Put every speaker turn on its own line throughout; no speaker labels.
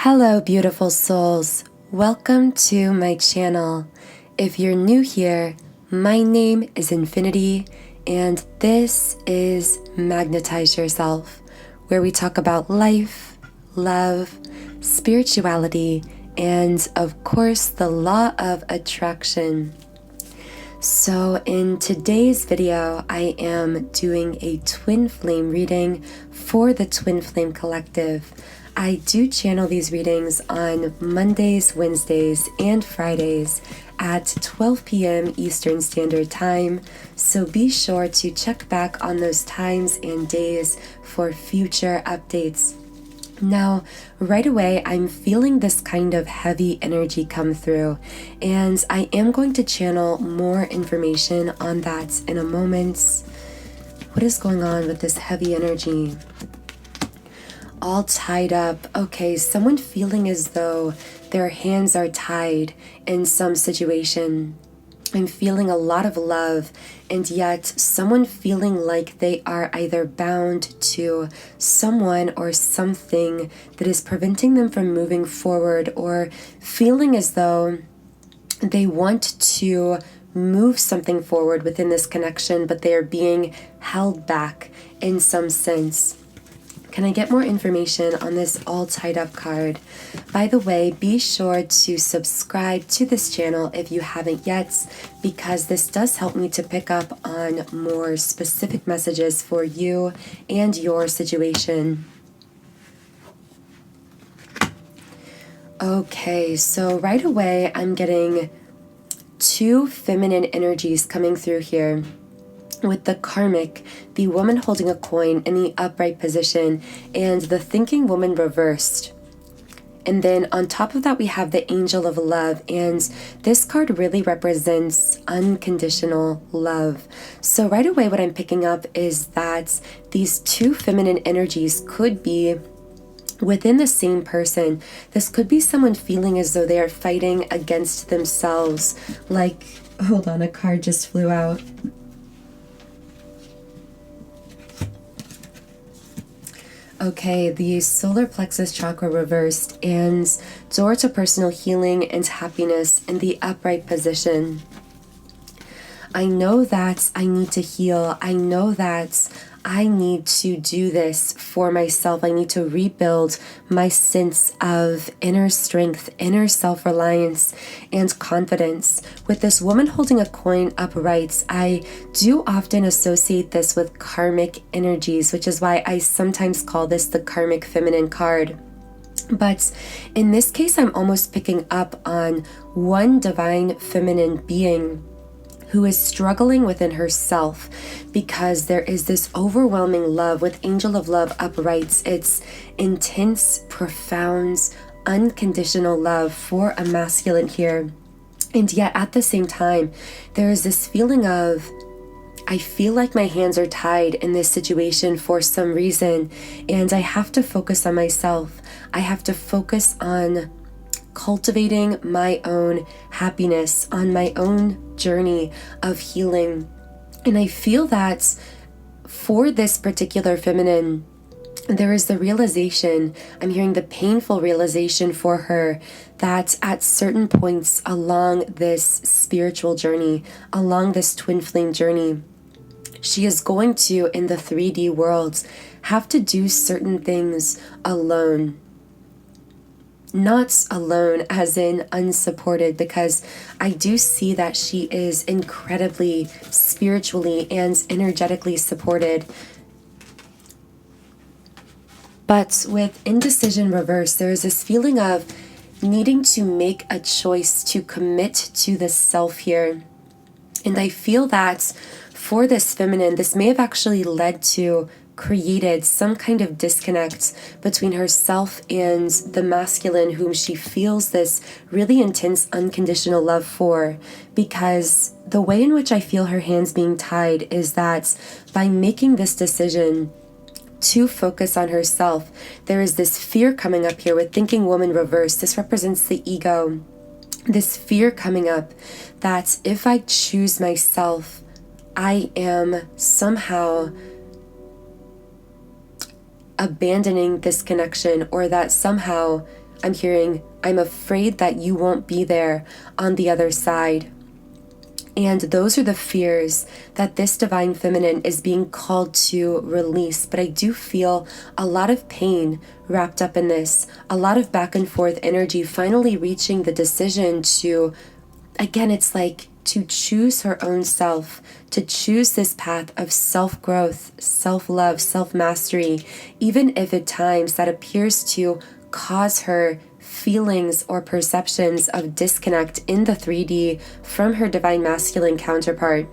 Hello, beautiful souls. Welcome to my channel. If you're new here, my name is Infinity, and this is Magnetize Yourself, where we talk about life, love, spirituality, and of course, the law of attraction. So in today's video, I am doing a twin flame reading for the Twin Flame Collective. I do channel these readings on Mondays, Wednesdays, and Fridays at 12 p.m. Eastern Standard Time, so be sure to check back on those times and days for future updates. Now, right away, I'm feeling this kind of heavy energy come through, and I am going to channel more information on that in a moment. What is going on with this heavy energy? All tied up. Okay, someone feeling as though their hands are tied in some situation. I'm feeling a lot of love, and yet someone feeling like they are either bound to someone or something that is preventing them from moving forward, or feeling as though they want to move something forward within this connection, but they are being held back in some sense. Can I get more information on this all tied up card? By the way, be sure to subscribe to this channel if you haven't yet, because this does help me to pick up on more specific messages for you and your situation. Okay, so right away I'm getting two feminine energies coming through here. With the karmic, the woman holding a coin in the upright position, and the thinking woman reversed. And then on top of that, we have the angel of love, and this card really represents unconditional love. So right away, what I'm picking up is that these two feminine energies could be within the same person. This could be someone feeling as though they are fighting against themselves. Like, hold on, a card just flew out. Okay, the solar plexus chakra reversed, and door to personal healing and happiness in the upright position. I know that I need to heal. I know that I need to do this for myself. I need to rebuild my sense of inner strength, inner self-reliance, and confidence. With this woman holding a coin upright, I do often associate this with karmic energies, which is why I sometimes call this the karmic feminine card. But in this case, I'm almost picking up on one divine feminine being who is struggling within herself, because there is this overwhelming love with angel of love upright. It's intense, profound, unconditional love for a masculine here. And yet at the same time, there is this feeling of, I feel like my hands are tied in this situation for some reason, and I have to focus on myself. I have to focus on cultivating my own happiness, on my own journey of healing. And I feel that for this particular feminine, there is the realization, I'm hearing the painful realization for her, that at certain points along this spiritual journey, along this twin flame journey, she is going to, in the 3D world, have to do certain things alone. Not alone as in unsupported, because I do see that she is incredibly spiritually and energetically supported. But with indecision reverse, there is this feeling of needing to make a choice to commit to the self here. And I feel that for this feminine, this may have actually led to created some kind of disconnect between herself and the masculine whom she feels this really intense unconditional love for, because the way in which I feel her hands being tied is that by making this decision to focus on herself, there is this fear coming up here with thinking woman reverse. This represents the ego. This fear coming up that if I choose myself, I am somehow abandoning this connection, or that somehow I'm hearing, I'm afraid that you won't be there on the other side. And those are the fears that this divine feminine is being called to release. But I do feel a lot of pain wrapped up in this, a lot of back and forth energy, finally reaching the decision to, again, it's like to choose her own self, to choose this path of self-growth, self-love, self-mastery, even if at times that appears to cause her feelings or perceptions of disconnect in the 3D from her divine masculine counterpart.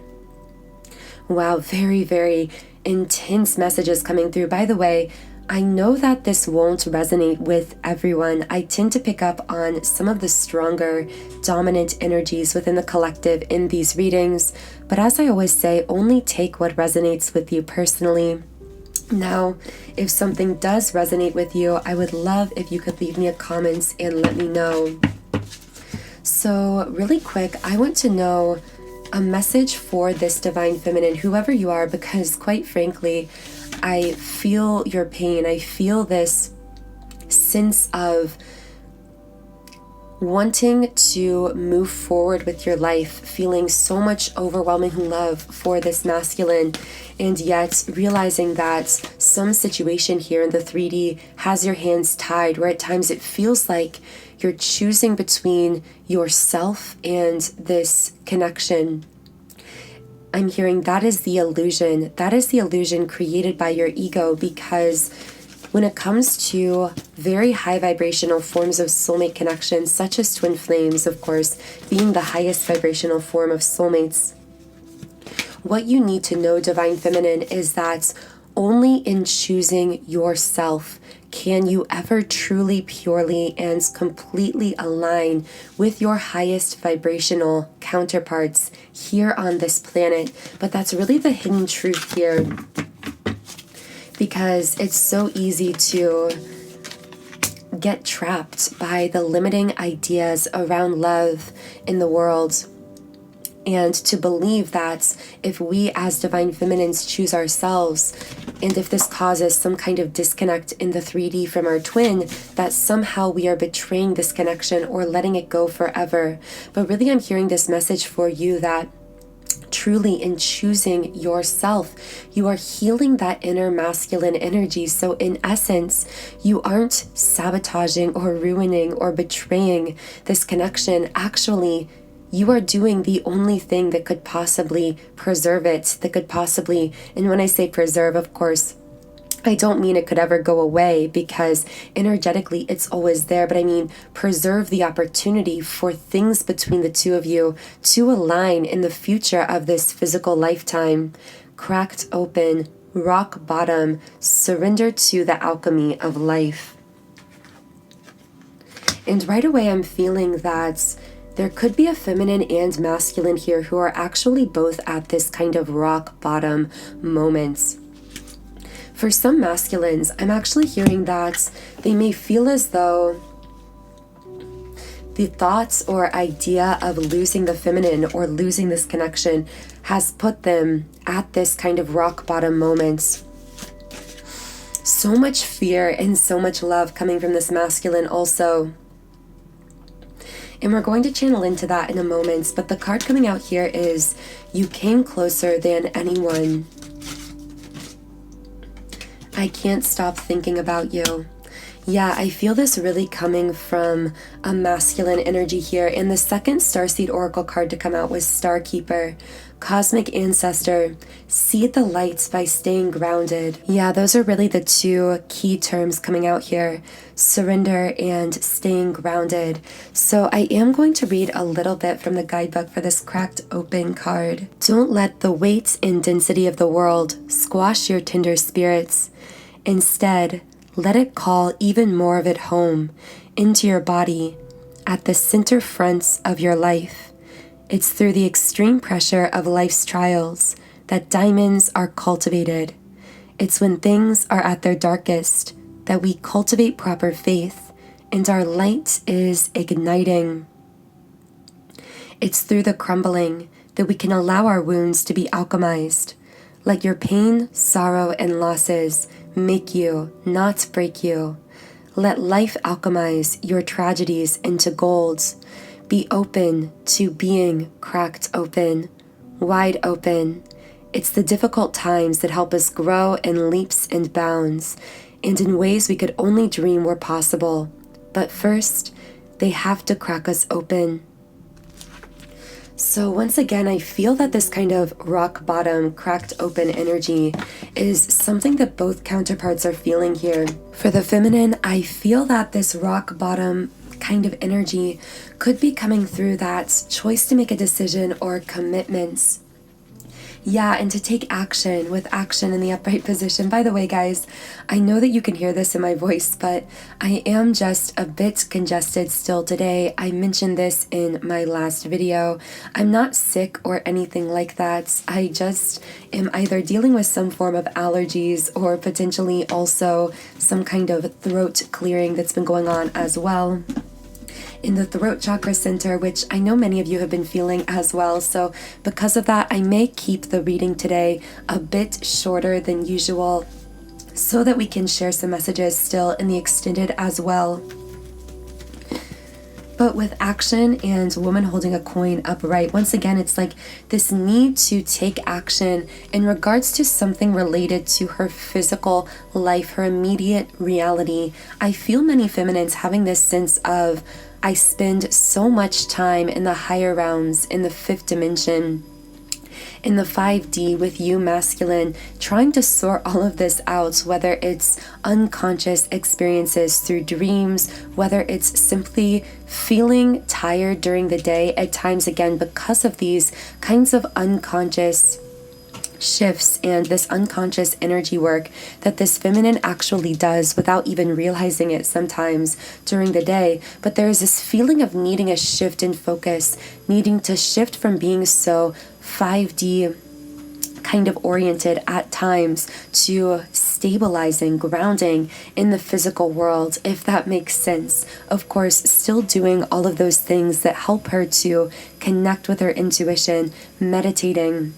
Wow, very, very intense messages coming through. By the way, I know that this won't resonate with everyone. I tend to pick up on some of the stronger, dominant energies within the collective in these readings, but as I always say, only take what resonates with you personally. Now, if something does resonate with you, I would love if you could leave me a comment and let me know. So really quick, I want to know a message for this divine feminine, whoever you are, because quite frankly, I feel your pain. I feel this sense of wanting to move forward with your life, feeling so much overwhelming love for this masculine, and yet realizing that some situation here in the 3D has your hands tied, where at times it feels like you're choosing between yourself and this connection. I'm hearing that is the illusion. That is the illusion created by your ego, because when it comes to very high vibrational forms of soulmate connections, such as twin flames, of course, being the highest vibrational form of soulmates, what you need to know, divine feminine, is that only in choosing yourself can you ever truly, purely, and completely align with your highest vibrational counterparts here on this planet. But that's really the hidden truth here, because it's so easy to get trapped by the limiting ideas around love in the world, and to believe that if we as divine feminines choose ourselves, and if this causes some kind of disconnect in the 3D from our twin, that somehow we are betraying this connection or letting it go forever. But really, I'm hearing this message for you that truly in choosing yourself, you are healing that inner masculine energy. So in essence, you aren't sabotaging or ruining or betraying this connection. Actually, you are doing the only thing that could possibly preserve it, that could possibly, and when I say preserve, of course, I don't mean it could ever go away, because energetically it's always there, but I mean preserve the opportunity for things between the two of you to align in the future of this physical lifetime. Cracked open, rock bottom, surrender to the alchemy of life. And right away I'm feeling that there could be a feminine and masculine here who are actually both at this kind of rock bottom moment. For some masculines, I'm actually hearing that they may feel as though the thoughts or idea of losing the feminine or losing this connection has put them at this kind of rock bottom moment. So much fear and so much love coming from this masculine also. And we're going to channel into that in a moment, but the card coming out here is you came closer than anyone. I can't stop thinking about you. Yeah, I feel this really coming from a masculine energy here. And the second Starseed Oracle card to come out was Starkeeper, Cosmic Ancestor, see the lights by staying grounded. Yeah, those are really the two key terms coming out here, surrender and staying grounded. So I am going to read a little bit from the guidebook for this cracked open card. Don't let the weight and density of the world squash your tender spirits. Instead, let it call even more of it home, into your body, at the center fronts of your life. It's through the extreme pressure of life's trials that diamonds are cultivated. It's when things are at their darkest that we cultivate proper faith, and our light is igniting. It's through the crumbling that we can allow our wounds to be alchemized. Let your pain, sorrow, and losses make you, not break you. Let life alchemize your tragedies into golds. Be open to being cracked open, wide open. It's the difficult times that help us grow in leaps and bounds, and in ways we could only dream were possible. But first, they have to crack us open. So once again, I feel that this kind of rock bottom, cracked open energy is something that both counterparts are feeling here. For the feminine, I feel that this rock bottom kind of energy could be coming through that choice to make a decision or commitments. Yeah, and to take action with action in the upright position. By the way, guys, I know that you can hear this in my voice, but I am just a bit congested still today. I mentioned this in my last video. I'm not sick or anything like that. I just am either dealing with some form of allergies or potentially also some kind of throat clearing that's been going on as well in the throat chakra center, which I know many of you have been feeling as well. So because of that, I may keep the reading today a bit shorter than usual so that we can share some messages still in the extended as well. But with action and woman holding a coin upright, once again, it's like this need to take action in regards to something related to her physical life, her immediate reality. I feel many feminines having this sense of, I spend so much time in the higher realms, in the fifth dimension, in the 5D with you masculine, trying to sort all of this out, whether it's unconscious experiences through dreams, whether it's simply feeling tired during the day at times, again, because of these kinds of unconscious shifts and this unconscious energy work that this feminine actually does without even realizing it sometimes during the day. But there is this feeling of needing a shift in focus, needing to shift from being so 5D kind of oriented at times to stabilizing, grounding in the physical world, if that makes sense. Of course, still doing all of those things that help her to connect with her intuition, meditating,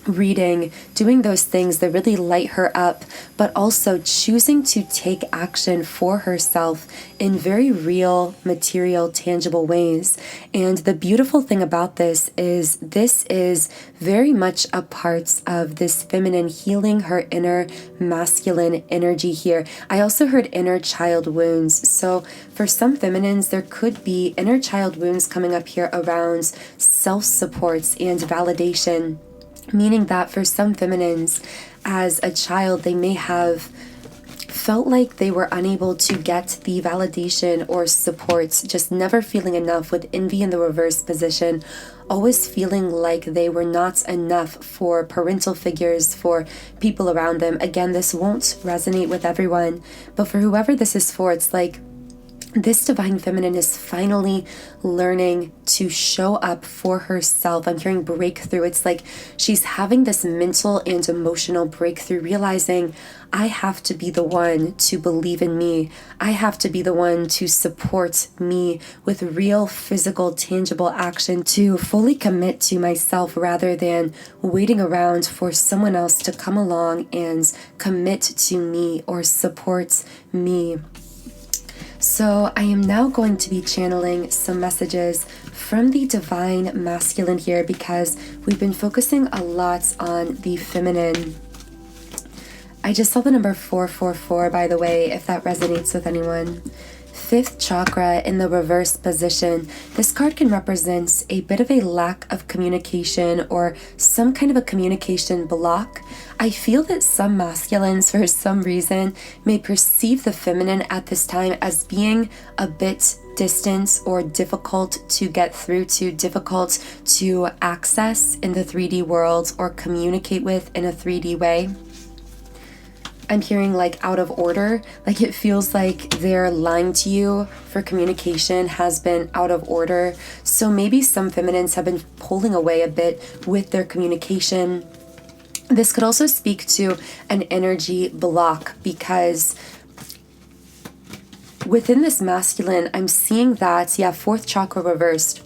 reading, doing those things that really light her up, but also choosing to take action for herself in very real, material, tangible ways. And the beautiful thing about this is very much a part of this feminine healing her inner masculine energy here. I also heard inner child wounds. So for some feminines, there could be inner child wounds coming up here around self-supports and validation. Meaning that for some feminines, as a child, they may have felt like they were unable to get the validation or supports, just never feeling enough, with envy in the reverse position, always feeling like they were not enough for parental figures, for people around them. Again, this won't resonate with everyone, but for whoever this is for, it's like this divine feminine is finally learning to show up for herself. I'm hearing breakthrough. It's like she's having this mental and emotional breakthrough, realizing I have to be the one to believe in me. I have to be the one to support me with real physical, tangible action, to fully commit to myself rather than waiting around for someone else to come along and commit to me or support me. So I am now going to be channeling some messages from the divine masculine here, because we've been focusing a lot on the feminine. I just saw the number 444, by the way, if that resonates with anyone. Fifth chakra in the reverse position. This card can represent a bit of a lack of communication or some kind of a communication block. I feel that some masculines, for some reason, may perceive the feminine at this time as being a bit distant or difficult to get through to, difficult to access in the 3D world or communicate with in a 3D way. I'm hearing like out of order, like it feels like they're lying to you for communication has been out of order. So maybe some feminines have been pulling away a bit with their communication. This could also speak to an energy block, because within this masculine, I'm seeing that, fourth chakra reversed.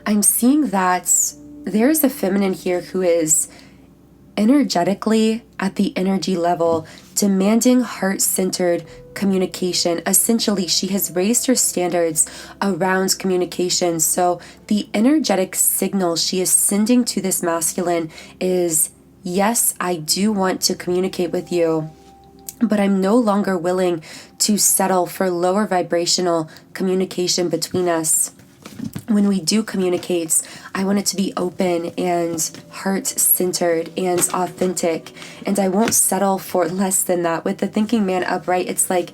I'm seeing that there's a feminine here who is energetically at the energy level demanding heart-centered communication. Essentially, she has raised her standards around communication. So the energetic signal she is sending to this masculine is, yes, I do want to communicate with you, but I'm no longer willing to settle for lower vibrational communication between us. When we do communicate, I want it to be open and heart-centered and authentic, and I won't settle for less than that. With the thinking man upright, it's like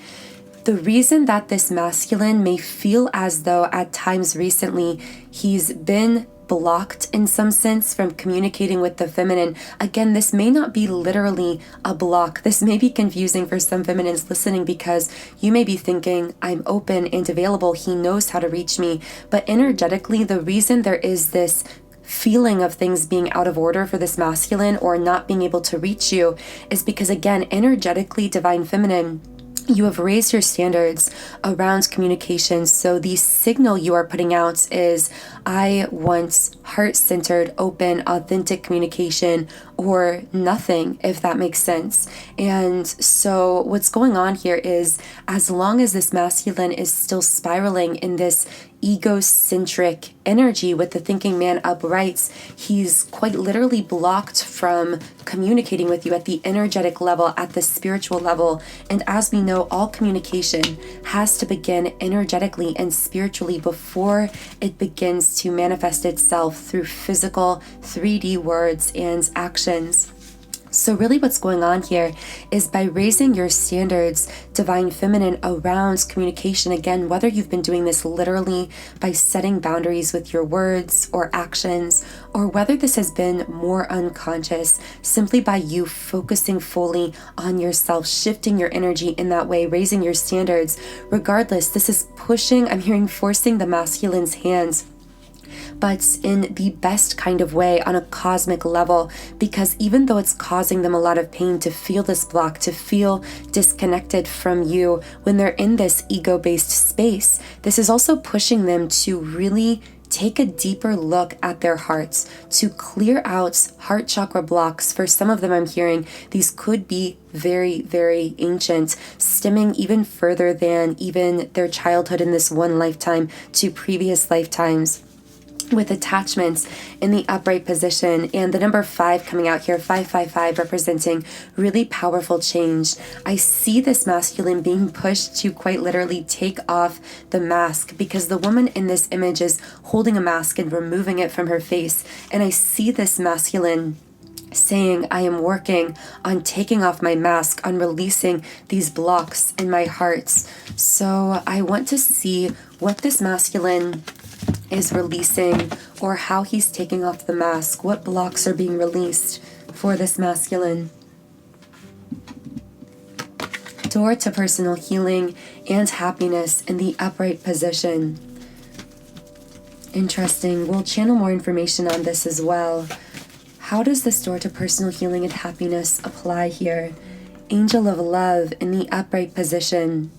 the reason that this masculine may feel as though at times recently he's been blocked in some sense from communicating with the feminine. Again, this may not be literally a block. This may be confusing for some feminines listening, because you may be thinking, I'm open and available, he knows how to reach me. But energetically, the reason there is this feeling of things being out of order for this masculine or not being able to reach you is because, again, energetically, divine feminine, you have raised your standards around communication. So the signal you are putting out is, I want heart-centered, open, authentic communication, or nothing, if that makes sense. And so what's going on here is, as long as this masculine is still spiraling in this egocentric energy with the thinking man upright, he's quite literally blocked from communicating with you at the energetic level, at the spiritual level. And as we know, all communication has to begin energetically and spiritually before it begins to manifest itself through physical 3D words and actions. So really what's going on here is, by raising your standards, divine feminine, around communication, again, whether you've been doing this literally by setting boundaries with your words or actions, or whether this has been more unconscious, simply by you focusing fully on yourself, shifting your energy in that way, raising your standards, regardless, this is pushing, I'm hearing, forcing the masculine's hands, but in the best kind of way, on a cosmic level, because even though it's causing them a lot of pain to feel this block, to feel disconnected from you when they're in this ego-based space, this is also pushing them to really take a deeper look at their hearts, to clear out heart chakra blocks. For some of them, I'm hearing these could be very, very ancient, stemming even further than even their childhood in this one lifetime to previous lifetimes, with attachments in the upright position. And the number 5 coming out here, 555, representing really powerful change. I see this masculine being pushed to quite literally take off the mask, because the woman in this image is holding a mask and removing it from her face. And I see this masculine saying, I am working on taking off my mask, on releasing these blocks in my heart. So I want to see what this masculine is releasing, or how he's taking off the mask. What blocks are being released for this masculine? Door to personal healing and happiness in the upright position. Interesting. We'll channel more information on this as well. How does this door to personal healing and happiness apply here? Angel of love in the upright position.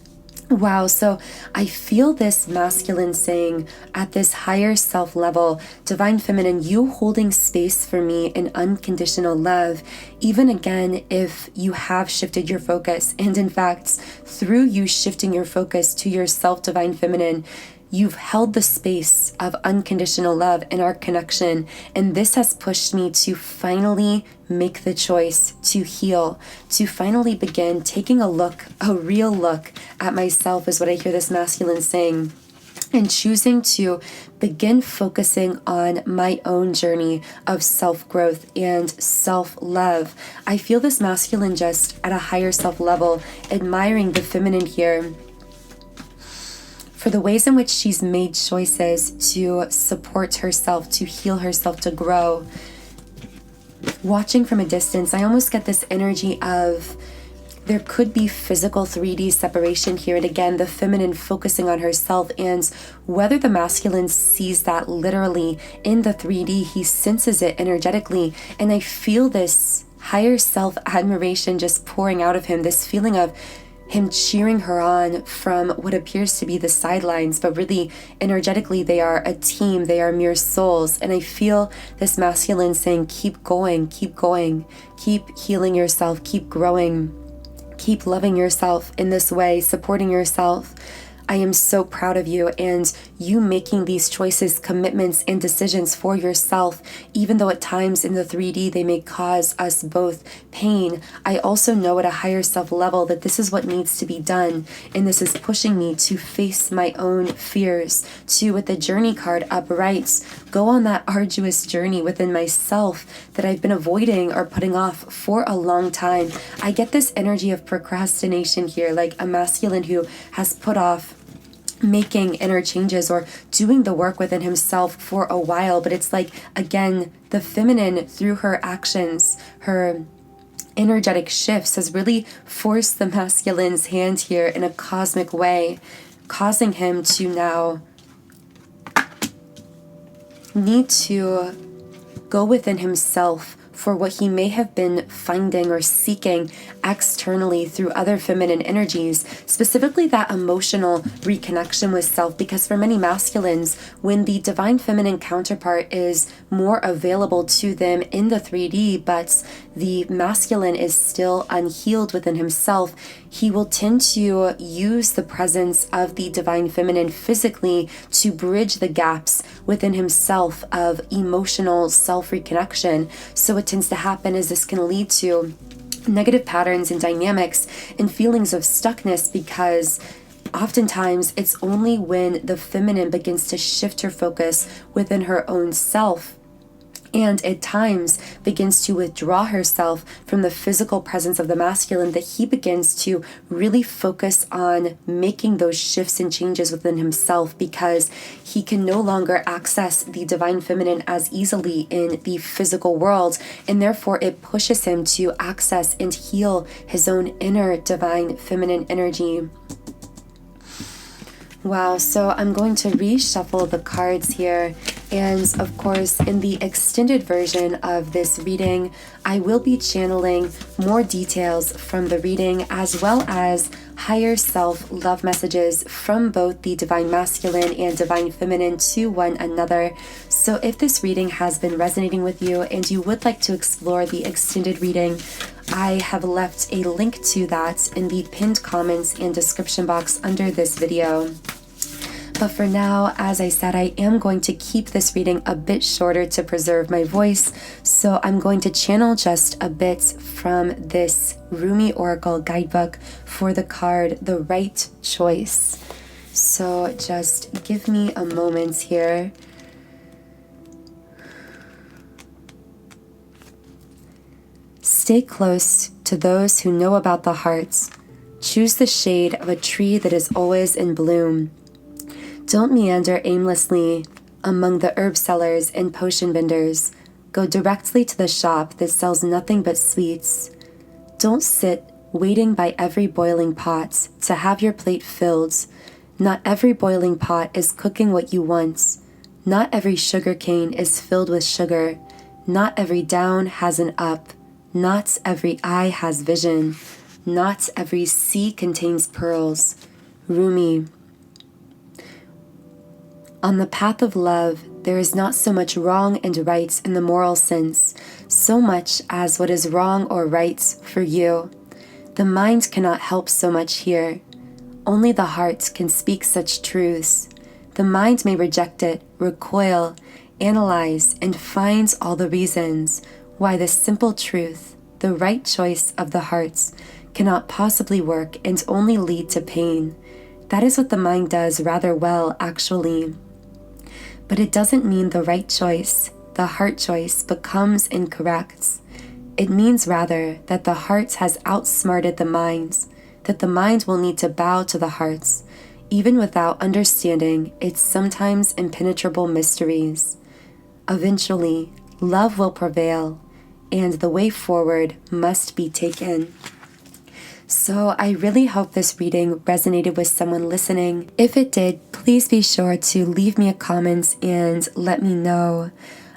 Wow, so I feel this masculine saying, at this higher self level, divine feminine, you holding space for me in unconditional love, even again if you have shifted your focus. And in fact, through you shifting your focus to yourself, divine feminine, you've held the space of unconditional love in our connection. And this has pushed me to finally make the choice to heal, to finally begin taking a look, a real look at myself, is what I hear this masculine saying, and choosing to begin focusing on my own journey of self-growth and self-love. I feel this masculine just at a higher self level, admiring the feminine here for the ways in which she's made choices to support herself, to heal herself, to grow. Watching from a distance, I almost get this energy of there could be physical 3D separation here. And again, the feminine focusing on herself, and whether the masculine sees that literally in the 3D, he senses it energetically. And I feel this higher self admiration just pouring out of him, this feeling of him cheering her on from what appears to be the sidelines, but really energetically they are a team, they are mere souls. And I feel this masculine saying, keep going, keep healing yourself, keep growing. Keep loving yourself in this way, supporting yourself. I am so proud of you, and you making these choices, commitments, and decisions for yourself, even though at times in the 3D they may cause us both pain. I also know at a higher self level that this is what needs to be done, and this is pushing me to face my own fears, to, with the journey card upright, go on that arduous journey within myself that I've been avoiding or putting off for a long time. I get this energy of procrastination here, like a masculine who has put off making inner changes or doing the work within himself for a while. But it's like, again, the feminine, through her actions, her energetic shifts, has really forced the masculine's hand here in a cosmic way, causing him to now need to go within himself for what he may have been finding or seeking externally through other feminine energies, specifically that emotional reconnection with self. Because for many masculines, when the divine feminine counterpart is more available to them in the 3D, but the masculine is still unhealed within himself, he will tend to use the presence of the divine feminine physically to bridge the gaps within himself of emotional self-reconnection. So what tends to happen is this can lead to negative patterns and dynamics and feelings of stuckness, because oftentimes it's only when the feminine begins to shift her focus within her own self and at times begins to withdraw herself from the physical presence of the masculine, that he begins to really focus on making those shifts and changes within himself, because he can no longer access the divine feminine as easily in the physical world, and therefore it pushes him to access and heal his own inner divine feminine energy. Wow, so I'm going to reshuffle the cards here. And of course, in the extended version of this reading, I will be channeling more details from the reading, as well as higher self love messages from both the divine masculine and divine feminine to one another. So if this reading has been resonating with you and you would like to explore the extended reading, I have left a link to that in the pinned comments and description box under this video. But for now, as I said, I am going to keep this reading a bit shorter to preserve my voice. So I'm going to channel just a bit from this Rumi Oracle guidebook for the card, The Right Choice. So just give me a moment here. Stay close to those who know about the hearts. Choose the shade of a tree that is always in bloom. Don't meander aimlessly among the herb sellers and potion vendors. Go directly to the shop that sells nothing but sweets. Don't sit waiting by every boiling pot to have your plate filled. Not every boiling pot is cooking what you want. Not every sugar cane is filled with sugar. Not every down has an up. Not every eye has vision. Not every sea contains pearls. Rumi. On the path of love, there is not so much wrong and right in the moral sense, so much as what is wrong or right for you. The mind cannot help so much here. Only the heart can speak such truths. The mind may reject it, recoil, analyze, and find all the reasons why the simple truth, the right choice of the heart, cannot possibly work and only lead to pain. That is what the mind does rather well, actually. But it doesn't mean the right choice, the heart choice, becomes incorrect. It means rather that the heart has outsmarted the mind, that the mind will need to bow to the heart, even without understanding its sometimes impenetrable mysteries. Eventually, love will prevail, and the way forward must be taken. So I really hope this reading resonated with someone listening. If it did, please be sure to leave me a comment and let me know.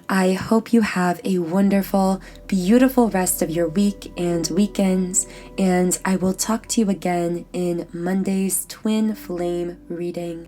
I hope you have a wonderful, beautiful rest of your week and weekends, and I will talk to you again in Monday's Twin Flame reading.